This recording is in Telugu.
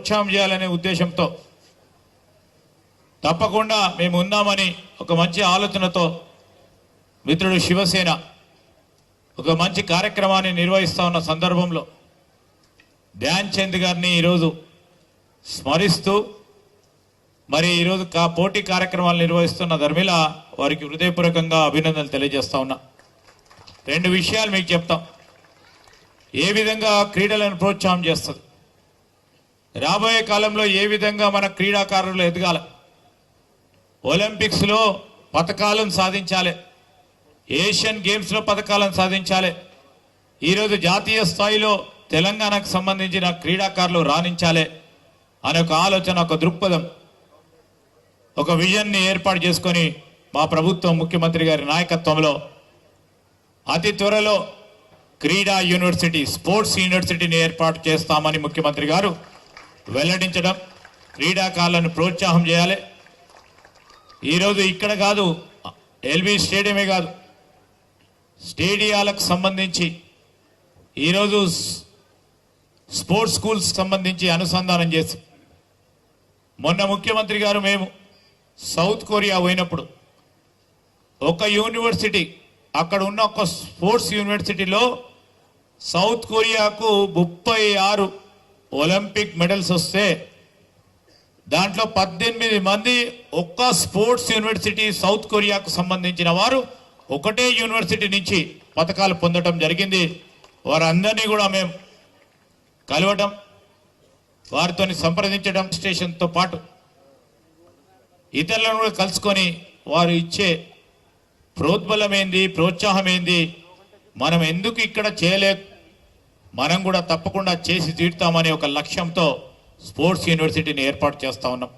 ప్రోత్సాహం చేయాలనే ఉద్దేశంతో తప్పకుండా మేము ఉన్నామని ఒక మంచి ఆలోచనతో మిత్రుడు శివసేన ఒక మంచి కార్యక్రమాన్ని నిర్వహిస్తా ఉన్న సందర్భంలో ధ్యాన్ చంద్ గారిని ఈరోజు స్మరిస్తూ మరి ఈరోజు పోటీ కార్యక్రమాలు నిర్వహిస్తున్న ధర్మిల వారికి హృదయపూర్వకంగా అభినందనలు తెలియజేస్తా ఉన్నా. రెండు విషయాలు మీకు చెప్తాం. ఏ విధంగా క్రీడలను ప్రోత్సాహం చేస్తుంది, రాబోయే కాలంలో ఏ విధంగా మన క్రీడాకారులు ఎదగాల, ఒలింపిక్స్లో పతకాలను సాధించాలి, ఏషియన్ గేమ్స్లో పతకాలను సాధించాలి, ఈరోజు జాతీయ స్థాయిలో తెలంగాణకు సంబంధించిన క్రీడాకారులు రాణించాలి అనే ఒక ఆలోచన, ఒక దృక్పథం, ఒక విజన్ని ఏర్పాటు చేసుకొని మా ప్రభుత్వం ముఖ్యమంత్రి గారి నాయకత్వంలో అతి త్వరలో క్రీడా యూనివర్సిటీ, స్పోర్ట్స్ యూనివర్సిటీని ఏర్పాటు చేస్తామని ముఖ్యమంత్రి గారు వెల్లడించడం, క్రీడాకారులను ప్రోత్సాహం చేయాలి. ఈరోజు ఇక్కడ కాదు, ఎల్బీ స్టేడియమే కాదు, స్టేడియాలకు సంబంధించి ఈరోజు స్పోర్ట్స్ స్కూల్స్ సంబంధించి అనుసంధానం చేసి మొన్న ముఖ్యమంత్రి గారు మేము సౌత్ కొరియా పోయినప్పుడు ఒక యూనివర్సిటీ, అక్కడ ఉన్న ఒక స్పోర్ట్స్ యూనివర్సిటీలో సౌత్ కొరియాకు 36 ఒలింపిక్ మెడల్స్ వస్తే దాంట్లో 18 మంది ఒక్క స్పోర్ట్స్ యూనివర్సిటీ సౌత్ కొరియాకు సంబంధించిన వారు ఒకటే యూనివర్సిటీ నుంచి పతకాలు పొందడం జరిగింది. వారందరినీ కూడా మేము కలవడం, వారితో సంప్రదించడం, స్టేషన్తో పాటు ఇతరులను కూడా కలుసుకొని వారు ఇచ్చే ప్రోద్బలం ఏంది, ప్రోత్సాహం ఏంది, మనం ఎందుకు ఇక్కడ మనం కూడా తప్పకుండా చేసి తీరుతామనే ఒక లక్ష్యంతో స్పోర్ట్స్ యూనివర్సిటీని ఏర్పాటు చేస్తా ఉన్నాం.